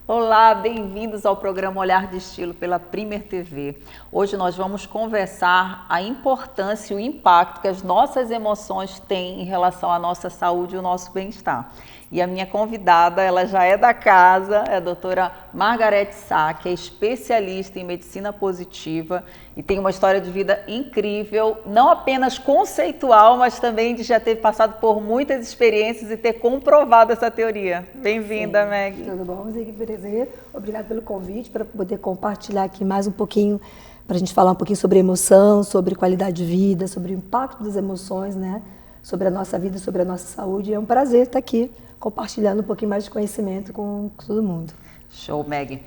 Olá, bem-vindos ao programa Olhar de Estilo pela Premier TV. Hoje nós vamos conversar a importância e o impacto que as nossas emoções têm em relação à nossa saúde e o nosso bem-estar. E a minha convidada, ela já é da casa, é a doutora Margarete Sá, que é especialista em medicina positiva e tem uma história de vida incrível, não apenas conceitual, mas também de já ter passado por muitas experiências e ter comprovado essa teoria. Bem-vinda, Meg. Tudo bom, Zig? Prazer. Obrigada pelo convite, para poder compartilhar aqui mais um pouquinho, para a gente falar um pouquinho sobre emoção, sobre qualidade de vida, sobre o impacto das emoções, né? Sobre a nossa vida, sobre a nossa saúde. É um prazer estar aqui compartilhando um pouquinho mais de conhecimento com todo mundo. Show, Meg.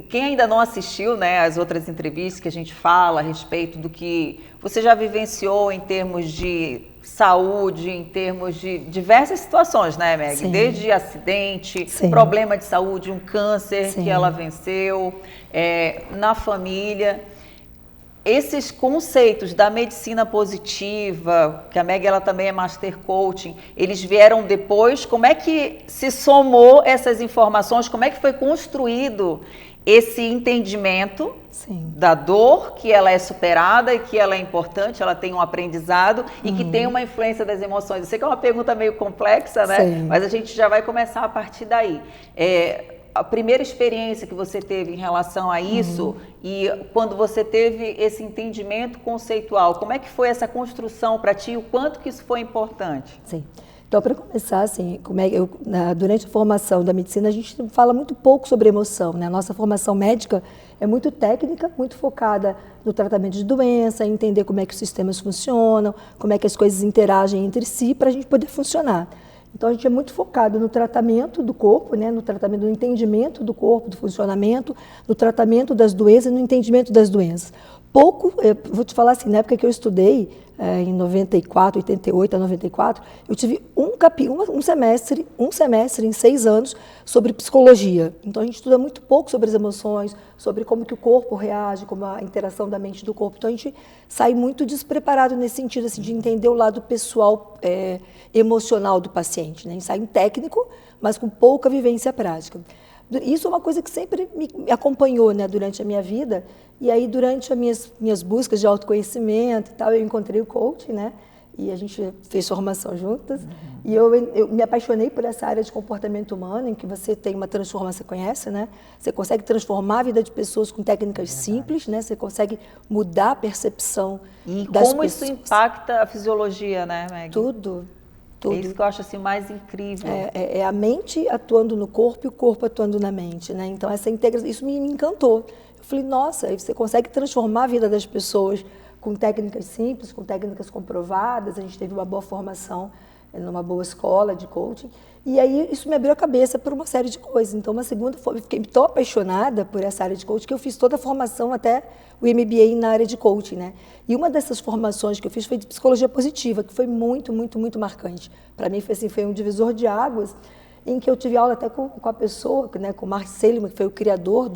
Quem ainda não assistiu, né, as outras entrevistas que a gente fala a respeito do que você já vivenciou em termos de saúde, em termos de diversas situações, né, Meg? Sim. Desde acidente, Sim. problema de saúde, um câncer Sim. que ela venceu, na família. Esses conceitos da medicina positiva, que a Meg ela também é Master Coaching, eles vieram depois. Como é que se somou essas informações? Como é que foi construído esse entendimento Sim. da dor, que ela é superada e que ela é importante, ela tem um aprendizado e que tem uma influência das emoções? Eu sei que é uma pergunta meio complexa, né? Sim. Mas a gente já vai começar a partir daí. A primeira experiência que você teve em relação a isso e quando você teve esse entendimento conceitual, como é que foi essa construção para ti e o quanto que isso foi importante? Sim. Então, para começar, assim, durante a formação da medicina, a gente fala muito pouco sobre emoção, né? A nossa formação médica é muito técnica, muito focada no tratamento de doença, em entender como é que os sistemas funcionam, como é que as coisas interagem entre si para a gente poder funcionar. Então, a gente é muito focado no tratamento do corpo, né? No tratamento, no entendimento do corpo, do funcionamento, no tratamento das doenças, no entendimento das doenças. Pouco, vou te falar assim, na época que eu estudei, em 94, 88 a 94, eu tive um semestre em 6 anos sobre psicologia. Então a gente estuda muito pouco sobre as emoções, sobre como que o corpo reage, como a interação da mente e do corpo. Então a gente sai muito despreparado nesse sentido, assim, de entender o lado pessoal, emocional do paciente, né? Ensaio técnico, mas com pouca vivência prática. Isso é uma coisa que sempre me acompanhou, né, durante a minha vida. E aí, durante as minhas buscas de autoconhecimento e tal, eu encontrei o coaching, né? E a gente fez formação juntas. E eu me apaixonei por essa área de comportamento humano, em que você tem uma transformação, você conhece, né? Você consegue transformar a vida de pessoas com técnicas simples, né? Você consegue mudar a percepção das como pessoas. isso impacta a fisiologia, né, Meg? Tudo. É isso que eu acho assim mais incrível. É a mente atuando no corpo e o corpo atuando na mente, né? Então essa integração, isso me encantou. Eu falei, nossa, aí você consegue transformar a vida das pessoas com técnicas simples, com técnicas comprovadas. A gente teve uma boa formação numa boa escola de coaching. E aí isso me abriu a cabeça por uma série de coisas. Então, uma segunda foi, eu fiquei tão apaixonada por essa área de coaching que eu fiz toda a formação até o MBA na área de coaching, né? E uma dessas formações que eu fiz foi de psicologia positiva, que foi muito, muito, muito marcante. Para mim foi assim, foi um divisor de águas, em que eu tive aula até com a pessoa, né, com o Mark Seligman, que foi o criador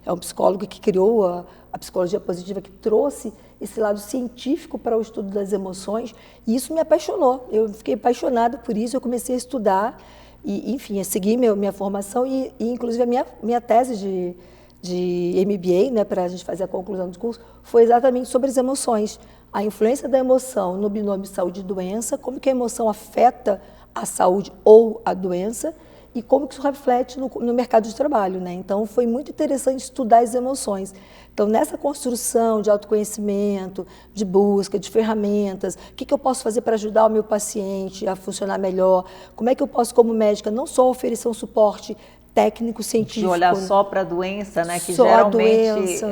é um psicólogo que criou a psicologia positiva, que trouxe esse lado científico para o estudo das emoções, e isso me apaixonou. Eu fiquei apaixonada por isso, eu comecei a estudar, e, enfim, a seguir minha formação, e inclusive a minha tese de MBA, né, para a gente fazer a conclusão do curso, foi exatamente sobre as emoções. A influência da emoção no binômio saúde e doença, como que a emoção afeta a saúde ou a doença, e como que isso reflete no mercado de trabalho, né? Então, foi muito interessante estudar as emoções. Então, nessa construção de autoconhecimento, de busca, de ferramentas, o que eu posso fazer para ajudar o meu paciente a funcionar melhor? Como é que eu posso, como médica, não só oferecer um suporte técnico, científico. De olhar só para a doença, né? Que só geralmente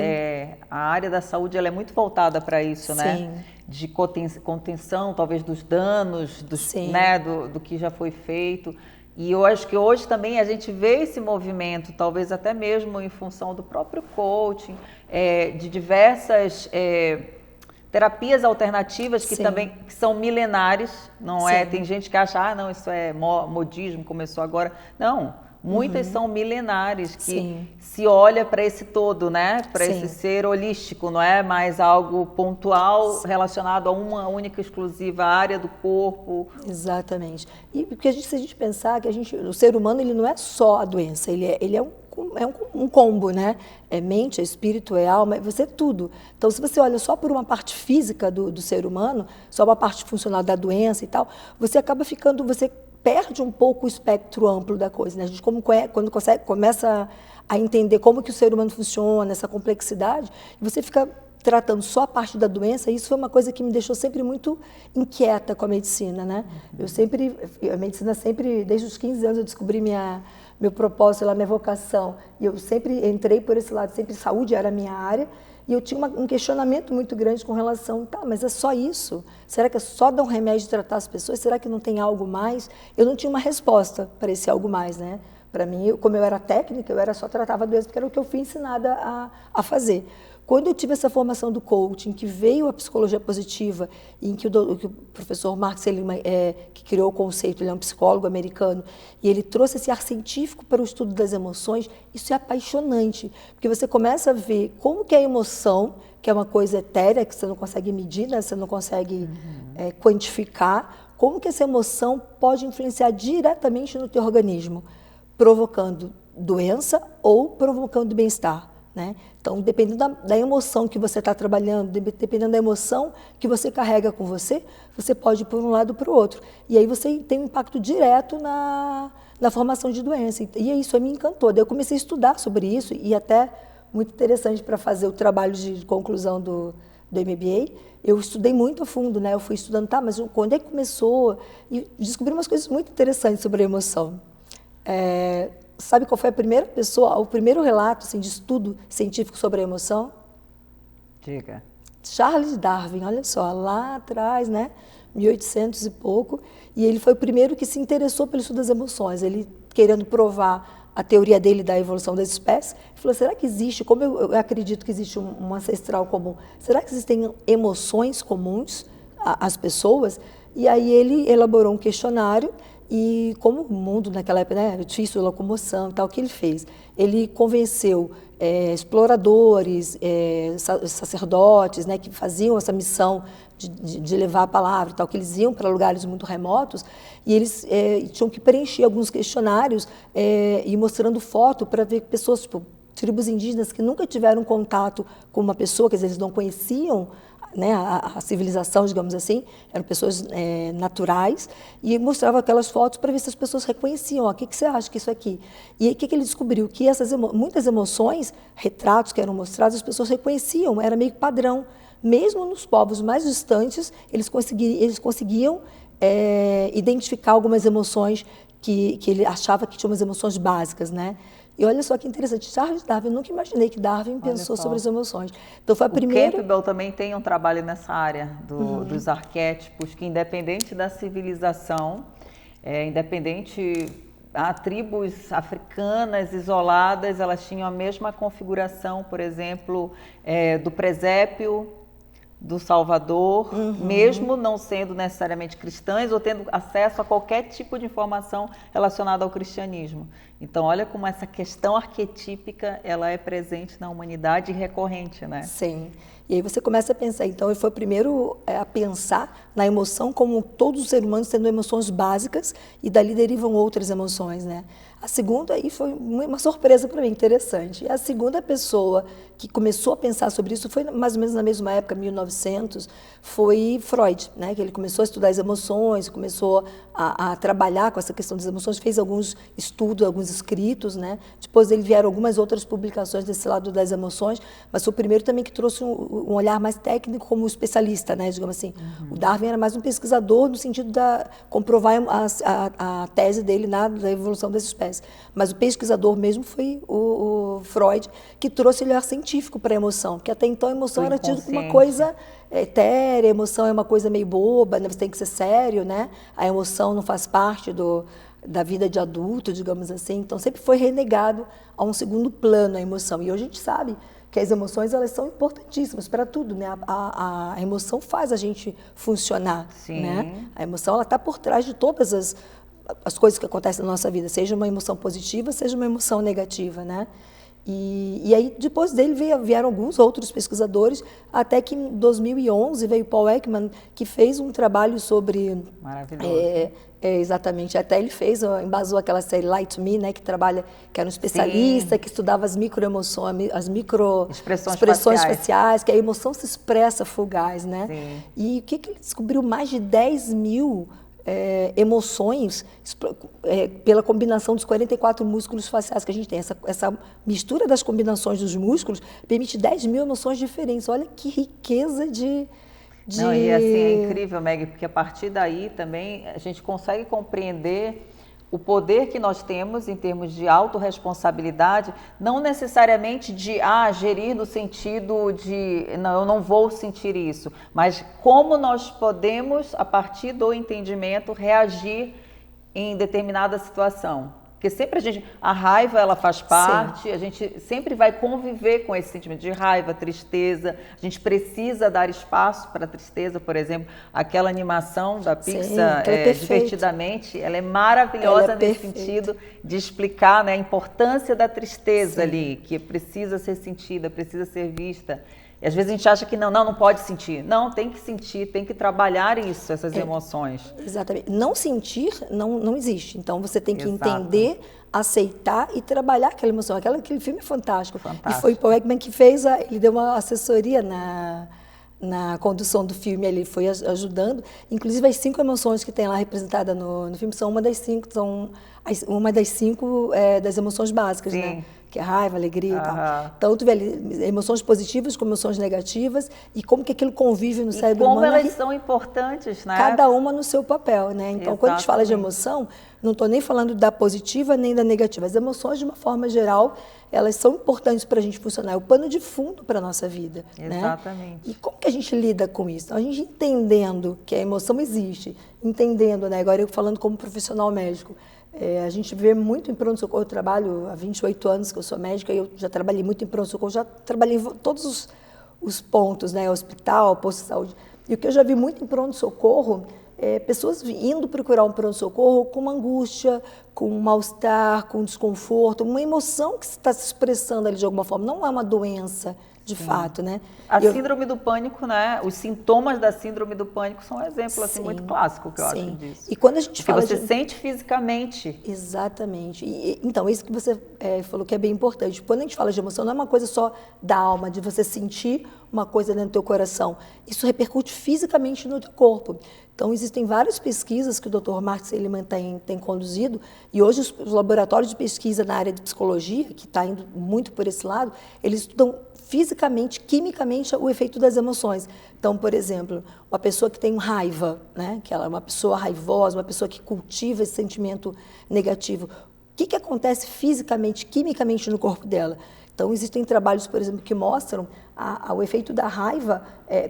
a área da saúde ela é muito voltada para isso, Sim. né? De contenção, talvez, dos danos, né? do que já foi feito. E eu acho que hoje também a gente vê esse movimento, talvez até mesmo em função do próprio coaching, de diversas terapias alternativas que também que são milenares, não é? Tem gente que acha, não, isso é modismo, começou agora. Não, Muitas são milenares, que Sim. se olha para esse todo, né? Para Sim. esse ser holístico, não é mais algo pontual relacionado a uma única exclusiva área do corpo. Exatamente. E porque se a gente pensar que o ser humano ele não é só a doença, ele é um combo, né? É mente, é espírito, é alma, você é tudo. Então, se você olha só por uma parte física do ser humano, só uma parte funcional da doença e tal, você acaba ficando, você perde um pouco o espectro amplo da coisa, né? A gente quando começa a entender como que o ser humano funciona, essa complexidade, você fica tratando só a parte da doença. Isso foi uma coisa que me deixou sempre muito inquieta com a medicina, né? A medicina sempre, desde os 15 anos eu descobri meu propósito, minha vocação, e eu sempre entrei por esse lado, sempre saúde era a minha área, e eu tinha um questionamento muito grande com relação, tá, mas é só isso? Será que é só dar um remédio e tratar as pessoas? Será que não tem algo mais? Eu não tinha uma resposta para esse algo mais, né? Para mim, como eu era técnica, eu só tratava a doença, porque era o que eu fui ensinada a fazer. Quando eu tive essa formação do coaching, que veio a psicologia positiva, em que o professor Mark Seligman, que criou o conceito, ele é um psicólogo americano, e ele trouxe esse ar científico para o estudo das emoções, isso é apaixonante, porque você começa a ver como que a emoção, que é uma coisa etérea, que você não consegue medir, né? Você não consegue quantificar, como que essa emoção pode influenciar diretamente no teu organismo, provocando doença ou provocando bem-estar. Né? Então, dependendo da emoção que você está trabalhando, dependendo da emoção que você carrega com você, você pode ir por um lado ou para o outro. E aí você tem um impacto direto na formação de doença. E isso me encantou. Daí eu comecei a estudar sobre isso, e até muito interessante para fazer o trabalho de conclusão do MBA, eu estudei muito a fundo, né? Eu fui estudando, tá, mas quando é que começou? E descobri umas coisas muito interessantes sobre a emoção. Sabe qual foi a primeira pessoa, o primeiro relato assim, de estudo científico sobre a emoção? Diga. Charles Darwin, olha só, lá atrás, né, 1800 e pouco, e ele foi o primeiro que se interessou pelo estudo das emoções. Ele, querendo provar a teoria dele da evolução das espécies, ele falou, será que existe, como eu acredito que existe um ancestral comum, será que existem emoções comuns às pessoas? E aí ele elaborou um questionário. E como o mundo naquela época, né, difícil locomoção e tal, o que ele fez? Ele convenceu exploradores, sacerdotes, né, que faziam essa missão de levar a palavra e tal, que eles iam para lugares muito remotos, e eles tinham que preencher alguns questionários e mostrando foto para ver pessoas, tipo, tribos indígenas que nunca tiveram contato com uma pessoa, quer dizer, eles não conheciam, né, a civilização, digamos assim, eram pessoas naturais, e mostrava aquelas fotos para ver se as pessoas reconheciam, o que você acha que isso aqui? E aí, o que ele descobriu? Que muitas emoções, retratos que eram mostrados, as pessoas reconheciam, era meio padrão. Mesmo nos povos mais distantes, eles conseguiam identificar algumas emoções que ele achava que tinham umas emoções básicas, né? E olha só que interessante, Charles Darwin, eu nunca imaginei que Darwin pensou sobre as emoções. Então foi a primeira... O Campbell também tem um trabalho nessa área dos arquétipos, que independente da civilização, há tribos africanas isoladas, elas tinham a mesma configuração, por exemplo, do presépio, do Salvador, mesmo não sendo necessariamente cristãs ou tendo acesso a qualquer tipo de informação relacionada ao cristianismo. Então, olha como essa questão arquetípica, ela é presente na humanidade e recorrente, né? Sim. E aí você começa a pensar, então, ele foi o primeiro a pensar na emoção como todos os seres humanos tendo emoções básicas, e dali derivam outras emoções, né? A segunda aí foi uma surpresa para mim, interessante. E a segunda pessoa que começou a pensar sobre isso foi mais ou menos na mesma época, 1900, foi Freud, né? Que ele começou a estudar as emoções, começou a trabalhar com essa questão das emoções, fez alguns estudos, alguns escritos, né? Depois dele vieram algumas outras publicações desse lado das emoções, mas foi o primeiro também que trouxe um olhar mais técnico como especialista, né? Digamos assim. O Darwin era mais um pesquisador no sentido de comprovar a tese dele da evolução das espécies. Mas o pesquisador mesmo foi o Freud, que trouxe o olhar científico para a emoção, porque até então a emoção era tida como uma coisa etérea, a emoção é uma coisa meio boba, né? Você tem que ser sério, né? A emoção não faz parte da vida de adulto, digamos assim. Então sempre foi renegado a um segundo plano a emoção. E hoje a gente sabe que as emoções, elas são importantíssimas para tudo, né? A emoção faz a gente funcionar, Sim. né? A emoção, ela está por trás de todas as coisas que acontecem na nossa vida, seja uma emoção positiva, seja uma emoção negativa, né? E aí, depois dele, vieram alguns outros pesquisadores, até que em 2011 veio Paul Ekman, que fez um trabalho sobre... Maravilhoso. Exatamente, até ele embasou aquela série Light to Me, né, que era um especialista, sim, que estudava as microemoções, as expressões faciais, que a emoção se expressa fugaz, né? Sim. E o que ele descobriu? Mais de 10 mil emoções pela combinação dos 44 músculos faciais que a gente tem. Essa mistura das combinações dos músculos permite 10 mil emoções diferentes. Olha que riqueza de... Não, e assim, é incrível, Meg, porque a partir daí também a gente consegue compreender o poder que nós temos em termos de autorresponsabilidade, não necessariamente de gerir no sentido de não, eu não vou sentir isso, mas como nós podemos, a partir do entendimento, reagir em determinada situação. Porque sempre a raiva, ela faz parte, sim, a gente sempre vai conviver com esse sentimento de raiva, tristeza, a gente precisa dar espaço para a tristeza, por exemplo, aquela animação da Pixar, Divertidamente, ela é maravilhosa nesse sentido de explicar, né, a importância da tristeza, sim, ali, que precisa ser sentida, precisa ser vista. E às vezes a gente acha que não pode sentir. Não, tem que sentir, tem que trabalhar isso, essas emoções. Exatamente. Não sentir não existe. Então você tem que entender, aceitar e trabalhar aquela emoção. Aquele filme é fantástico. E foi o Paul Ekman que ele deu uma assessoria na condução do filme, ele foi ajudando. Inclusive as 5 emoções que tem lá representadas no filme são uma das 5, das emoções básicas, sim, né? Que é raiva, alegria e tal. Então, tu vê ali, emoções positivas com emoções negativas e como que aquilo convive no cérebro humano. E como elas são importantes, né? Cada uma no seu papel, né? Então, quando a gente fala de emoção, não estou nem falando da positiva nem da negativa. As emoções, de uma forma geral, elas são importantes para a gente funcionar. É o pano de fundo para a nossa vida. Exatamente. Né? E como que a gente lida com isso? Então, a gente entendendo que a emoção existe, entendendo, né? Agora eu falando como profissional médico, a gente vê muito em pronto-socorro. Eu trabalho há 28 anos que eu sou médica e eu já trabalhei muito em pronto-socorro, já trabalhei em todos os pontos, né? Hospital, posto de saúde. E o que eu já vi muito em pronto-socorro pessoas indo procurar um pronto-socorro com uma angústia, com um mal-estar, com um desconforto, uma emoção que está se expressando ali de alguma forma. Não é uma doença, de fato, né? A síndrome do pânico, né? Os sintomas da síndrome do pânico são um exemplo assim, muito clássico que eu acho disso. E quando a gente fala você sente fisicamente. Exatamente. Então, isso que você falou que é bem importante. Quando a gente fala de emoção, não é uma coisa só da alma, de você sentir uma coisa dentro do teu coração. Isso repercute fisicamente no teu corpo. Então, existem várias pesquisas que o Dr. Mark Seligman tem conduzido, e hoje os laboratórios de pesquisa na área de psicologia, que está indo muito por esse lado, eles estudam fisicamente, quimicamente, o efeito das emoções. Então, por exemplo, uma pessoa que tem raiva, né, que ela é uma pessoa raivosa, uma pessoa que cultiva esse sentimento negativo, o que acontece fisicamente, quimicamente no corpo dela? Então, existem trabalhos, por exemplo, que mostram o efeito da raiva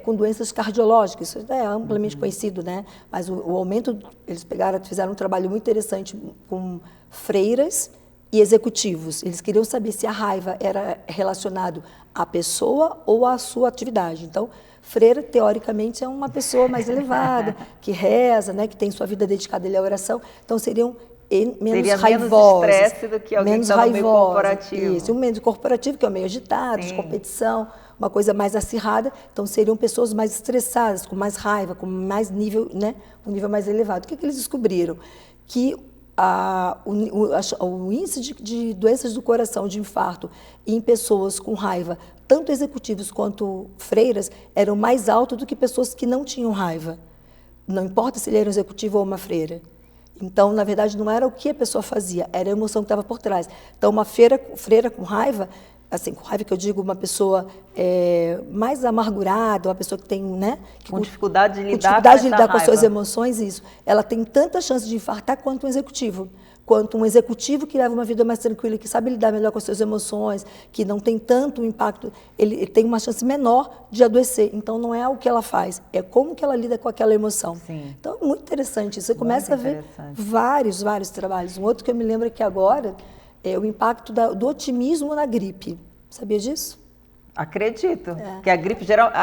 com doenças cardiológicas. Isso é amplamente conhecido, né? Mas o aumento, eles fizeram um trabalho muito interessante com freiras e executivos. Eles queriam saber se a raiva era relacionado à pessoa ou à sua atividade. Então, freira, teoricamente, é uma pessoa mais elevada, que reza, né, que tem sua vida dedicada à oração. Então, seriam menos raivosos. Menos estresse do que alguém que está no meio corporativo. Isso, um meio corporativo, que é o meio agitado, de competição, uma coisa mais acirrada. Então, seriam pessoas mais estressadas, com mais raiva, com mais nível, né, um nível mais elevado. O que eles descobriram? Que o índice de doenças do coração, de infarto, em pessoas com raiva, tanto executivos quanto freiras, eram mais alto do que pessoas que não tinham raiva. Não importa se ele era um executivo ou uma freira. Então, na verdade, não era o que a pessoa fazia, era a emoção que estava por trás. Então, uma freira com raiva, assim, com raiva que eu digo, uma pessoa mais amargurada, uma pessoa que tem, né? Com dificuldade de lidar com as suas emoções, isso. Ela tem tanta chance de infartar quanto um executivo. Quanto um executivo que leva uma vida mais tranquila, que sabe lidar melhor com as suas emoções, que não tem tanto impacto, ele tem uma chance menor de adoecer. Então, não é o que ela faz, é como que ela lida com aquela emoção. Sim. Então, é muito interessante. Você começa a ver vários trabalhos. Um outro que eu me lembro aqui agora é o impacto do otimismo na gripe. Sabia disso? Acredito. Que a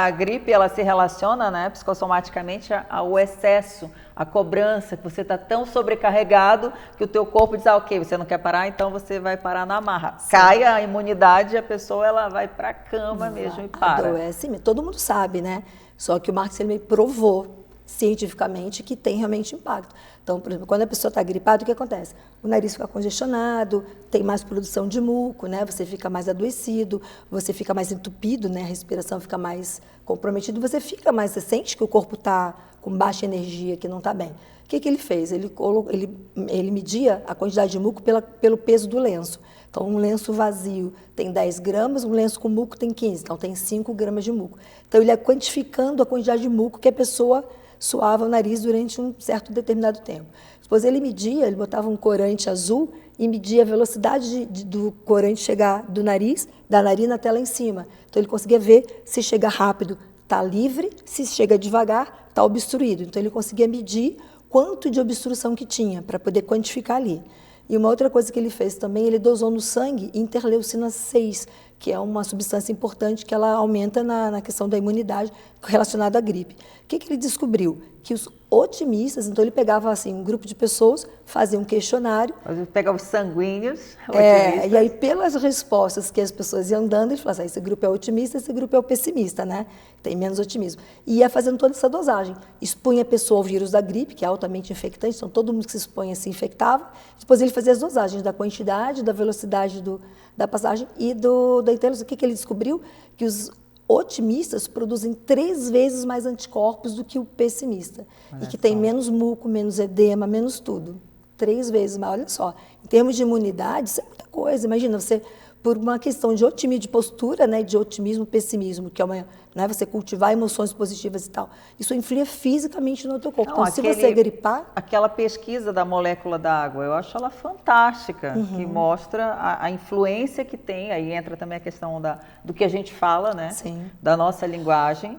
gripe ela se relaciona, né, psicossomaticamente ao excesso, à cobrança, que você está tão sobrecarregado que o teu corpo diz, ok, você não quer parar, então você vai parar na marra. Sim. Cai a imunidade e a pessoa ela vai para a cama mesmo e para. Adoece, todo mundo sabe, né? Só que o Mark Seligman provou cientificamente que tem realmente impacto. Então, por exemplo, quando a pessoa está gripada, o que acontece? O nariz fica congestionado, tem mais produção de muco, né? Você fica mais adoecido, você fica mais entupido, né? A respiração fica mais comprometida, você sente que o corpo está com baixa energia, que não está bem. O que ele fez? Ele media a quantidade de muco pelo peso do lenço. Então, um lenço vazio tem 10 gramas, um lenço com muco tem 15, então tem 5 gramas de muco. Então, ele ia quantificando a quantidade de muco que a pessoa suava o nariz durante um certo determinado tempo. Depois ele botava um corante azul e media a velocidade do corante chegar da narina até lá em cima. Então ele conseguia ver se chega rápido, está livre, se chega devagar, está obstruído. Então ele conseguia medir quanto de obstrução que tinha para poder quantificar ali. E uma outra coisa que ele fez também, ele dosou no sangue interleucina 6, que é uma substância importante que ela aumenta na questão da imunidade relacionada à gripe. O que ele descobriu? Que os otimistas, então ele pegava assim, um grupo de pessoas, fazia um questionário. Ele pegava os sanguíneos, e aí pelas respostas que as pessoas iam dando, ele falava assim, esse grupo é otimista, esse grupo é o pessimista, né? Tem menos otimismo. E ia fazendo toda essa dosagem. Expunha a pessoa ao vírus da gripe, que é altamente infectante, então todo mundo que se expunha se infectava. Depois ele fazia as dosagens da quantidade, da velocidade da passagem e da interleucina. O que ele descobriu? Que os otimistas produzem 3 vezes mais anticorpos do que o pessimista. E que tem menos muco, menos edema, menos tudo. 3 vezes mais, olha só. Em termos de imunidade, isso é muita coisa. Imagina, você, por uma questão de otimismo, de postura, né, de otimismo, pessimismo, que é você cultivar emoções positivas e tal, isso influi fisicamente no teu corpo. Então, se você gripar... Aquela pesquisa da molécula da água, eu acho ela fantástica, que mostra a influência que tem, aí entra também a questão do que a gente fala, né? Sim. Da nossa linguagem,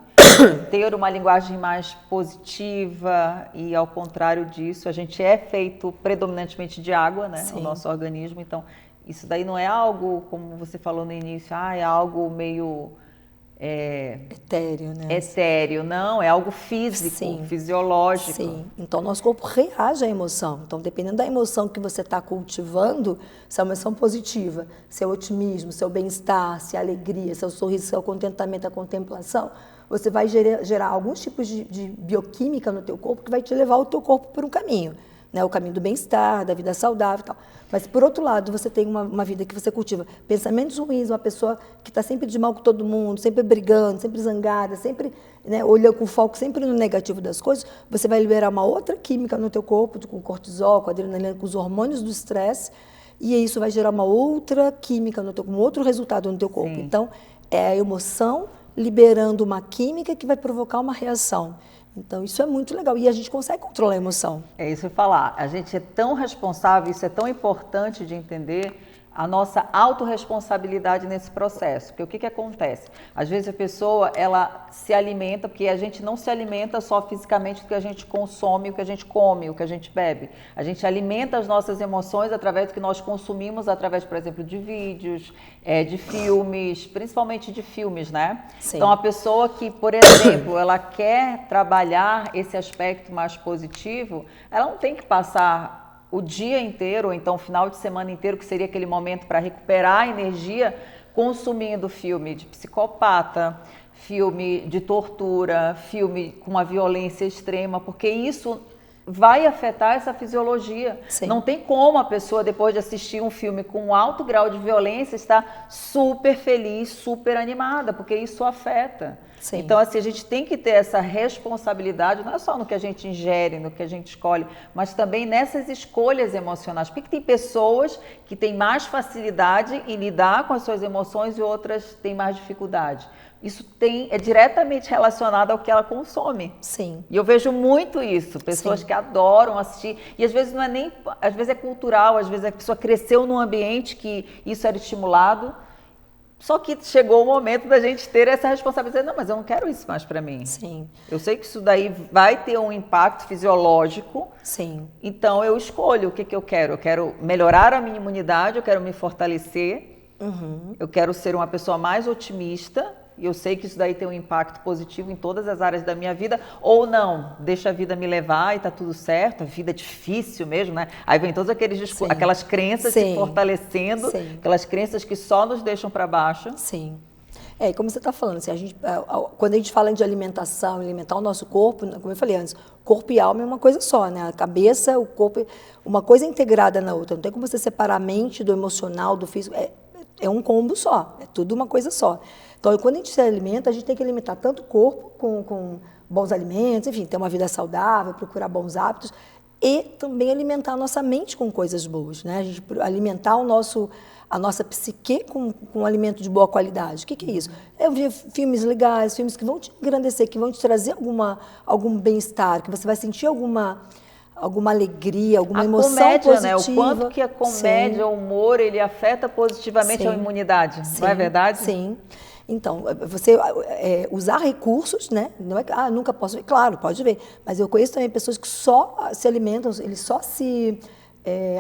ter uma linguagem mais positiva e, ao contrário disso, a gente é feito predominantemente de água, né? Sim. O nosso organismo, então... Isso daí não é algo, como você falou no início, é algo meio... etéreo, né? Etéreo, não, é algo físico, sim, fisiológico. Sim, então nosso corpo reage à emoção. Então, dependendo da emoção que você está cultivando, se é uma emoção positiva, se é o otimismo, se é o bem-estar, se é a alegria, se é o sorriso, se é o contentamento, a contemplação, você vai gerar alguns tipos de bioquímica no teu corpo que vai te levar o teu corpo por um caminho. Né, o caminho do bem-estar, da vida saudável e tal. Mas, por outro lado, você tem uma vida que você cultiva pensamentos ruins, uma pessoa que está sempre de mal com todo mundo, sempre brigando, sempre zangada, sempre, né, olhando com foco sempre no negativo das coisas, você vai liberar uma outra química no teu corpo, com cortisol, com adrenalina, com os hormônios do estresse, e isso vai gerar uma outra química, um outro resultado no teu corpo. Sim. Então, é a emoção liberando uma química que vai provocar uma reação. Então, isso é muito legal. E a gente consegue controlar a emoção. É isso que eu ia falar. A gente é tão responsável, isso é tão importante de entender, a nossa autorresponsabilidade nesse processo. Porque o que acontece? Às vezes a pessoa, ela se alimenta, porque a gente não se alimenta só fisicamente do que a gente consome, o que a gente come, o que a gente bebe. A gente alimenta as nossas emoções através do que nós consumimos, através, por exemplo, de vídeos, de filmes, principalmente de filmes, né? Sim. Então, a pessoa que, por exemplo, ela quer trabalhar esse aspecto mais positivo, ela não tem que passar o dia inteiro, ou então o final de semana inteiro, que seria aquele momento para recuperar a energia, consumindo filme de psicopata, filme de tortura, filme com uma violência extrema, porque isso vai afetar essa fisiologia. Sim. Não tem como a pessoa, depois de assistir um filme com um alto grau de violência, estar super feliz, super animada, porque isso afeta. Sim. Então, assim, a gente tem que ter essa responsabilidade, não é só no que a gente ingere, no que a gente escolhe, mas também nessas escolhas emocionais. Porque tem pessoas que têm mais facilidade em lidar com as suas emoções e outras têm mais dificuldade. Isso é diretamente relacionado ao que ela consome. Sim. E eu vejo muito isso, pessoas Sim. que adoram assistir, e às vezes não é nem, às vezes é cultural, às vezes a pessoa cresceu num ambiente que isso era estimulado, só que chegou o momento da gente ter essa responsabilidade, não, mas eu não quero isso mais para mim. Sim. Eu sei que isso daí vai ter um impacto fisiológico. Sim. Então eu escolho o que eu quero. Eu quero melhorar a minha imunidade, eu quero me fortalecer, Eu quero ser uma pessoa mais otimista, e eu sei que isso daí tem um impacto positivo em todas as áreas da minha vida, ou não, deixa a vida me levar e tá tudo certo, a vida é difícil mesmo, né? Aí vem todos aquelas crenças se fortalecendo, aquelas crenças que só nos deixam para baixo. Sim. E como você está falando, assim, quando a gente fala de alimentação, alimentar o nosso corpo, como eu falei antes, corpo e alma é uma coisa só, né? A cabeça, o corpo, uma coisa integrada na outra. Não tem como você separar a mente do emocional, do físico. É um combo só, é tudo uma coisa só. Então, quando a gente se alimenta, a gente tem que alimentar tanto o corpo com bons alimentos, enfim, ter uma vida saudável, procurar bons hábitos, e também alimentar a nossa mente com coisas boas, né? A gente alimentar a nossa psique com um alimento de boa qualidade. O que é isso? É ver filmes legais, filmes que vão te engrandecer, que vão te trazer algum bem-estar, que você vai sentir alguma alegria, alguma emoção comédia, positiva. Né? O quanto que a comédia, o humor, ele afeta positivamente a imunidade, não é verdade? Sim. Então, você usar recursos, né? Não é que, nunca posso ver. Claro, pode ver. Mas eu conheço também pessoas que só se alimentam, eles só se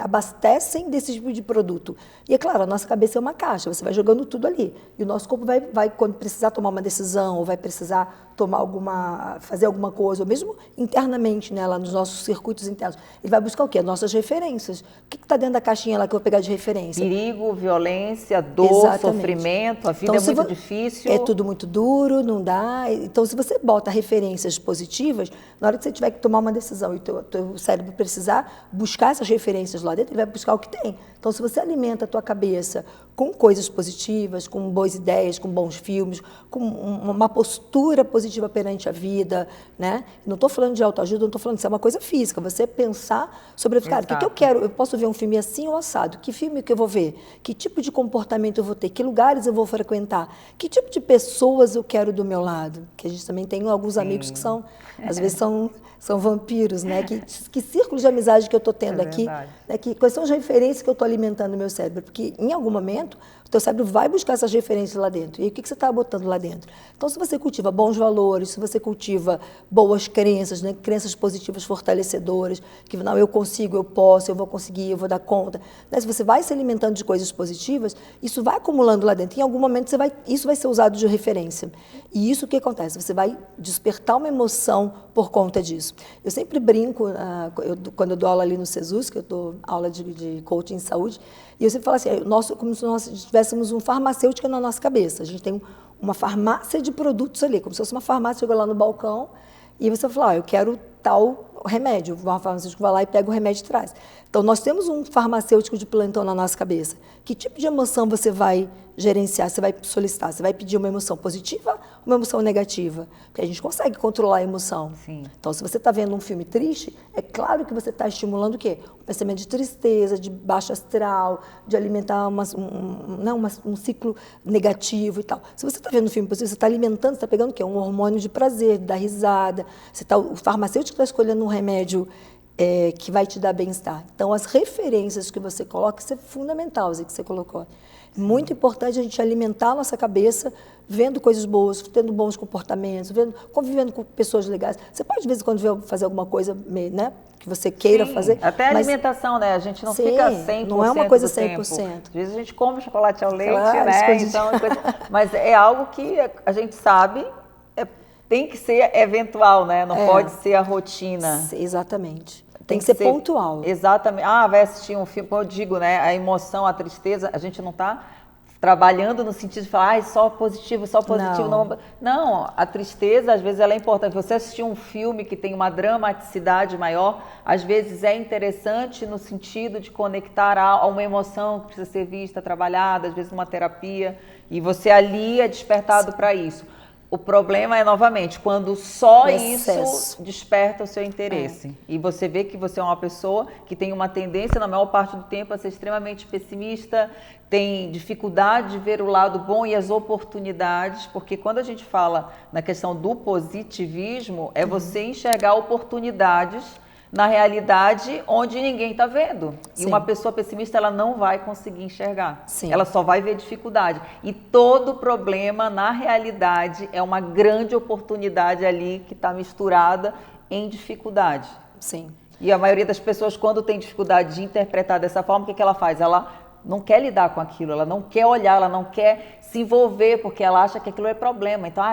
abastecem desse tipo de produto. E é claro, a nossa cabeça é uma caixa, você vai jogando tudo ali. E o nosso corpo vai quando precisar tomar uma decisão, ou vai precisar fazer alguma coisa, ou mesmo internamente, né, lá nos nossos circuitos internos, ele vai buscar o quê? As nossas referências. O que está dentro da caixinha lá que eu vou pegar de referência? Perigo, violência, dor, sofrimento, a vida é muito difícil. É tudo muito duro, não dá. Então, se você bota referências positivas, na hora que você tiver que tomar uma decisão e o teu cérebro precisar buscar essas referências lá dentro, ele vai buscar o que tem. Então, se você alimenta a tua cabeça com coisas positivas, com boas ideias, com bons filmes, com uma postura positiva perante a vida, né? Não estou falando de autoajuda, não estou falando isso, é uma coisa física. Você pensar sobre, cara, o que eu quero? Eu posso ver um filme assim ou assado? Que filme que eu vou ver? Que tipo de comportamento eu vou ter? Que lugares eu vou frequentar? Que tipo de pessoas eu quero do meu lado? Que a gente também tem alguns amigos que às vezes são vampiros, né? Que círculo de amizade que eu estou tendo aqui, né? Quais são as referências que eu estou alimentando no meu cérebro? Porque em algum momento o teu cérebro vai buscar essas referências lá dentro. E aí, o que você está botando lá dentro? Então, se você cultiva bons valores, se você cultiva boas crenças, né? Crenças positivas fortalecedoras, que não, eu consigo, eu posso, eu vou conseguir, eu vou dar conta. Né? Se você vai se alimentando de coisas positivas, isso vai acumulando lá dentro. Em algum momento isso vai ser usado de referência. E isso o que acontece? Você vai despertar uma emoção por conta disso. Eu sempre brinco, quando eu dou aula ali no CESUS, que eu dou aula de coaching em saúde, e eu sempre falo assim, como se nós tivéssemos um farmacêutico na nossa cabeça. A gente tem uma farmácia de produtos ali, como se fosse uma farmácia, chega lá no balcão e você fala, eu quero tal remédio. O farmacêutico vai lá e pega o remédio e traz. Então, nós temos um farmacêutico de plantão na nossa cabeça. Que tipo de emoção você vai gerenciar, você vai solicitar? Você vai pedir uma emoção positiva ou uma emoção negativa? Porque a gente consegue controlar a emoção. Sim. Então, se você está vendo um filme triste, é claro que você está estimulando o quê? Um pensamento de tristeza, de baixo astral, de alimentar um ciclo negativo e tal. Se você está vendo um filme positivo, você está alimentando, você está pegando o quê? Um hormônio de prazer, de dar risada. O farmacêutico está escolhendo um remédio que vai te dar bem-estar. Então, as referências que você coloca, isso é fundamental, que você colocou. Muito importante a gente alimentar a nossa cabeça vendo coisas boas, tendo bons comportamentos, convivendo com pessoas legais. Você pode, de vez em quando, fazer alguma coisa, né, que você queira fazer. Até a alimentação, né? A gente não fica 100% não é uma coisa 100%. Às vezes a gente come chocolate ao leite, né? Então, mas é algo que a gente sabe tem que ser eventual, né? Não pode ser a rotina. Exatamente. Tem que ser pontual. Exatamente. Vai assistir um filme, como eu digo, né? A emoção, a tristeza, a gente não está trabalhando no sentido de falar, só positivo, só positivo. Não, a tristeza, às vezes, ela é importante. Você assistir um filme que tem uma dramaticidade maior, às vezes é interessante no sentido de conectar a uma emoção que precisa ser vista, trabalhada, às vezes numa terapia, e você ali é despertado para isso. O problema é, novamente, quando só isso desperta o seu interesse. E você vê que você é uma pessoa que tem uma tendência, na maior parte do tempo, a ser extremamente pessimista, tem dificuldade de ver o lado bom e as oportunidades, porque quando a gente fala na questão do positivismo, é você enxergar oportunidades na realidade onde ninguém está vendo. E uma pessoa pessimista, ela não vai conseguir enxergar. Ela só vai ver dificuldade. E todo problema, na realidade, é uma grande oportunidade ali que está misturada em dificuldade. Sim. E a maioria das pessoas, quando tem dificuldade de interpretar dessa forma, o que ela faz? Ela não quer lidar com aquilo, ela não quer olhar, ela não quer se envolver, porque ela acha que aquilo é problema. Então,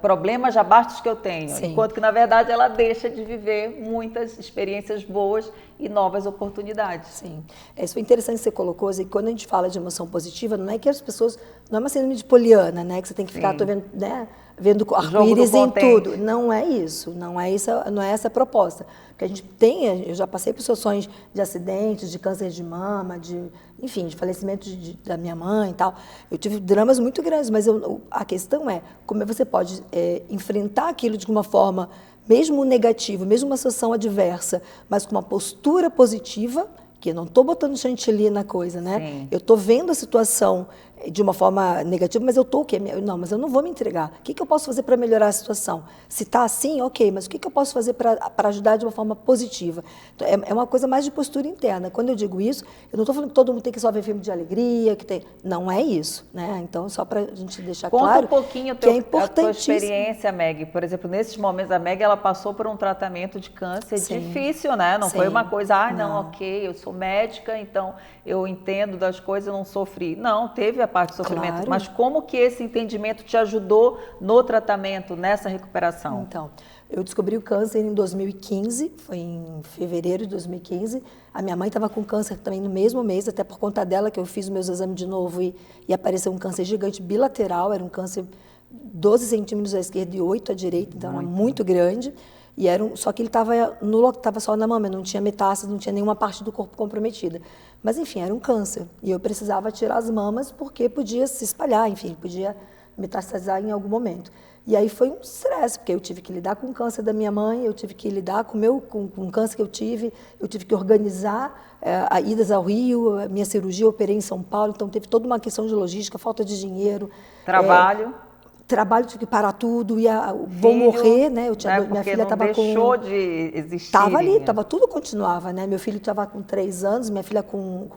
problema já basta os que eu tenho. Sim. Enquanto que, na verdade, ela deixa de viver muitas experiências boas e novas oportunidades. Sim. Isso é interessante que você colocou, assim, quando a gente fala de emoção positiva, não é que as pessoas, não é uma síndrome de Poliana, né, que você tem que ficar vendo, né, vendo arco-íris em tudo. Não é isso, não é essa a proposta. Porque a gente tem, eu já passei por situações de acidentes, de câncer de mama, enfim, de falecimento da minha mãe e tal. Eu tive dramas muito grandes, mas a questão é como você pode enfrentar aquilo de uma forma, mesmo negativo, mesmo uma situação adversa, mas com uma postura positiva, que eu não estou botando chantilly na coisa, né? Sim. Eu estou vendo a situação de uma forma negativa, mas eu estou o quê? Não, mas eu não vou me entregar. O que eu posso fazer para melhorar a situação? Se está assim, ok, mas o que eu posso fazer para ajudar de uma forma positiva? Então, é uma coisa mais de postura interna. Quando eu digo isso, eu não estou falando que todo mundo tem que só ver filme de alegria, não é isso, né? Então, só para a gente deixar claro. Conta um pouquinho a tua experiência, Meg. Por exemplo, nesses momentos, a Meg, ela passou por um tratamento de câncer difícil, né? Não foi uma coisa, não, ok, eu sou médica, então eu entendo das coisas, eu não sofri. Não, teve a parte do sofrimento, claro. Mas como que esse entendimento te ajudou no tratamento, nessa recuperação? Então, eu descobri o câncer em 2015, foi em fevereiro de 2015. A minha mãe estava com câncer também no mesmo mês, até por conta dela que eu fiz meus exames de novo e apareceu um câncer gigante bilateral, era um câncer 12 centímetros à esquerda e 8 à direita, então era muito grande. E só que ele estava só na mama, não tinha metástase, não tinha nenhuma parte do corpo comprometida. Mas, enfim, era um câncer. E eu precisava tirar as mamas porque podia se espalhar, enfim, podia metastasizar em algum momento. E aí foi um estresse, porque eu tive que lidar com o câncer da minha mãe, eu tive que lidar com o câncer que eu tive que organizar a idas ao Rio, a minha cirurgia, eu operei em São Paulo, então teve toda uma questão de logística, falta de dinheiro. Trabalho, tive que parar tudo, vou morrer, né? Minha filha estava com... deixou de existir. Estava ali, tudo continuava, né? Meu filho estava com 3 anos, minha filha com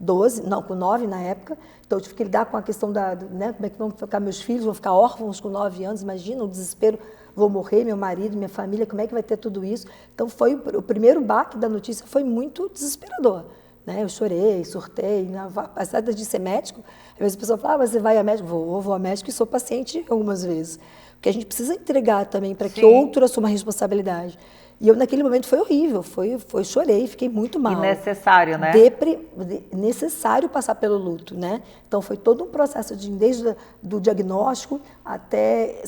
9 na época. Então eu tive que lidar com a questão né? Como é que vão ficar meus filhos, vão ficar órfãos com 9 anos, imagina o desespero, vou morrer, meu marido, minha família, como é que vai ter tudo isso? Então o primeiro baque da notícia foi muito desesperador. Né? Eu chorei, surtei, apesar de ser médico, às vezes a pessoa fala, você vai a médico? Vou a médico e sou paciente algumas vezes. Porque a gente precisa entregar também para que outro assuma a responsabilidade. E eu, naquele momento, foi horrível, chorei, fiquei muito mal. E necessário, né? Necessário passar pelo luto, né? Então, foi todo um processo desde do diagnóstico até,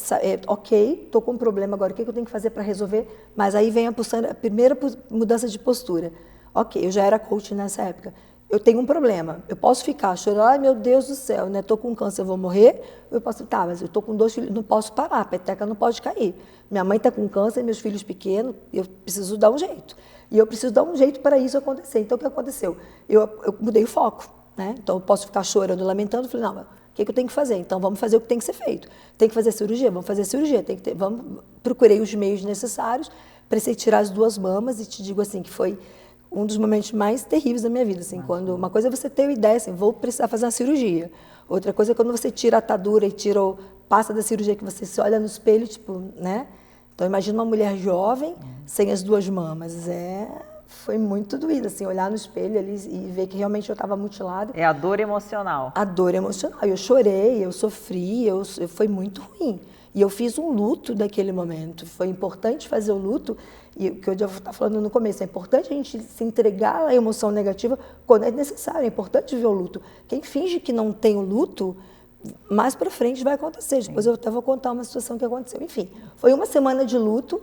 ok, estou com um problema agora, o que eu tenho que fazer para resolver? Mas aí vem a primeira mudança de postura. Ok, eu já era coach nessa época. Eu tenho um problema. Eu posso ficar chorando, ai meu Deus do céu, né? Estou com câncer, eu vou morrer. Eu posso, mas eu estou com 2 filhos, não posso parar, a peteca não pode cair. Minha mãe está com câncer, meus filhos pequenos, eu preciso dar um jeito. E eu preciso dar um jeito para isso acontecer. Então, o que aconteceu? Eu mudei o foco, né? Então, eu posso ficar chorando, lamentando. Falei, não, o que eu tenho que fazer? Então, vamos fazer o que tem que ser feito. Tem que fazer cirurgia? Vamos fazer cirurgia. Procurei os meios necessários, precisei tirar as 2 mamas e te digo assim, que foi um dos momentos mais terríveis da minha vida, assim, quando uma coisa é você ter uma ideia, assim, vou precisar fazer uma cirurgia. Outra coisa é quando você tira a atadura e passa da cirurgia, que você se olha no espelho, tipo, né? Então, imagina uma mulher jovem, sem as 2 mamas. Foi muito doído, assim, olhar no espelho ali e ver que realmente eu estava mutilada. É a dor emocional. A dor emocional. Eu chorei, eu sofri, foi muito ruim. E eu fiz um luto naquele momento. Foi importante fazer o luto, e o que eu já estava falando no começo, é importante a gente se entregar à emoção negativa quando é necessário, é importante ver o luto. Quem finge que não tem o luto, mais para frente vai acontecer. Depois eu até vou contar uma situação que aconteceu. Enfim, foi uma semana de luto.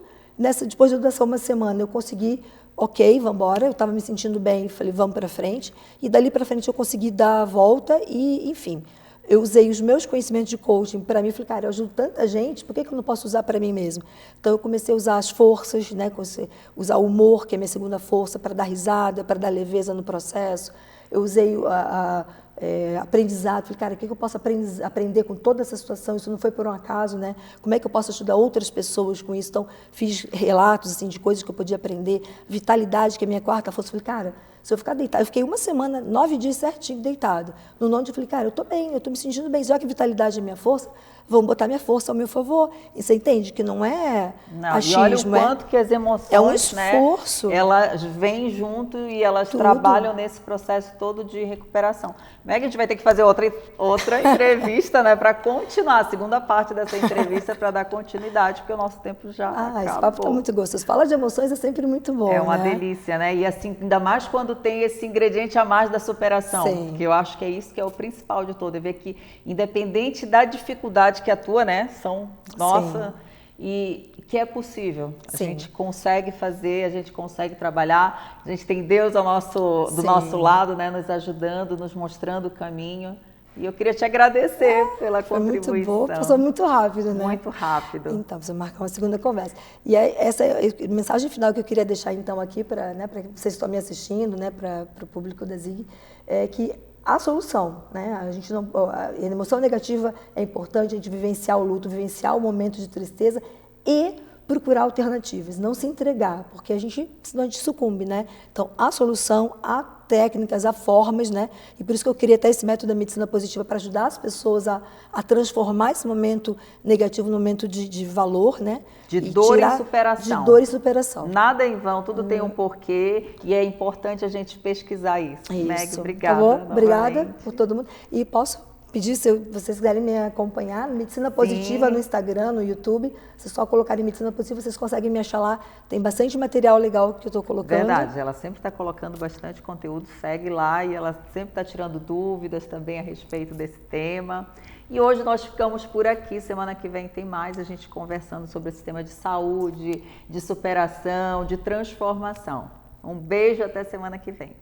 Depois dessa uma semana eu consegui, ok, vamos embora, eu estava me sentindo bem, falei, vamos para frente. E dali para frente eu consegui dar a volta e, enfim, eu usei os meus conhecimentos de coaching para mim, falei, cara, eu ajudo tanta gente, por que eu não posso usar para mim mesmo? Então eu comecei a usar as forças, né, usar o humor, que é a minha segunda força, para dar risada, para dar leveza no processo. Eu usei aprendizado, falei, cara, o que eu posso aprender com toda essa situação? Isso não foi por um acaso, né? Como é que eu posso ajudar outras pessoas com isso? Então, fiz relatos assim, de coisas que eu podia aprender. Vitalidade, que é a minha 4ª força. Falei, cara, Se eu ficar deitada, eu fiquei uma semana, 9 dias certinho deitado. No 9º eu falei, cara, eu tô bem, eu tô me sentindo bem. Já que vitalidade é minha força, vamos botar minha força ao meu favor. E você entende que não é achismo, e olha o quanto que as emoções, é um esforço. Né, elas vêm junto e elas trabalham nesse processo todo de recuperação. Meg, a gente vai ter que fazer outra entrevista, né, para continuar a segunda parte dessa entrevista, para dar continuidade, porque o nosso tempo já acabou. Esse papo tá muito gostoso. Falar de emoções é sempre muito bom, É uma né? delícia, né? E assim, ainda mais quando tem esse ingrediente a mais da superação, Sim. que eu acho que é isso que é o principal de todo, é ver que independente da dificuldade que atua, né, são nossa, e que é possível. A gente consegue fazer, a gente consegue trabalhar, a gente tem Deus do nosso lado, né, nos ajudando, nos mostrando o caminho. E eu queria te agradecer pela contribuição. Muito bom, passou muito rápido, né? Muito rápido. Então, vamos marcar uma segunda conversa. E essa mensagem final que eu queria deixar então aqui para vocês que estão me assistindo, né, para o público da Zig, é que a solução, né? A gente não, a emoção negativa é importante, a gente vivenciar o luto, vivenciar o momento de tristeza e procurar alternativas, não se entregar, porque senão a gente sucumbe, né? Então, a solução, há técnicas, há formas, né? E por isso que eu queria até esse método da medicina positiva para ajudar as pessoas a transformar esse momento negativo num momento de valor, né? De dor e superação. De dor e superação. Nada é em vão, tudo tem um porquê e é importante a gente pesquisar isso. Meg, obrigada. Tá bom? Obrigada por todo mundo. E posso pedir, se vocês quiserem me acompanhar, Medicina Positiva no Instagram, no YouTube, vocês só colocarem Medicina Positiva, vocês conseguem me achar lá. Tem bastante material legal que eu estou colocando. Verdade, ela sempre está colocando bastante conteúdo, segue lá e ela sempre está tirando dúvidas também a respeito desse tema. E hoje nós ficamos por aqui, semana que vem tem mais, a gente conversando sobre esse tema de saúde, de superação, de transformação. Um beijo, até semana que vem.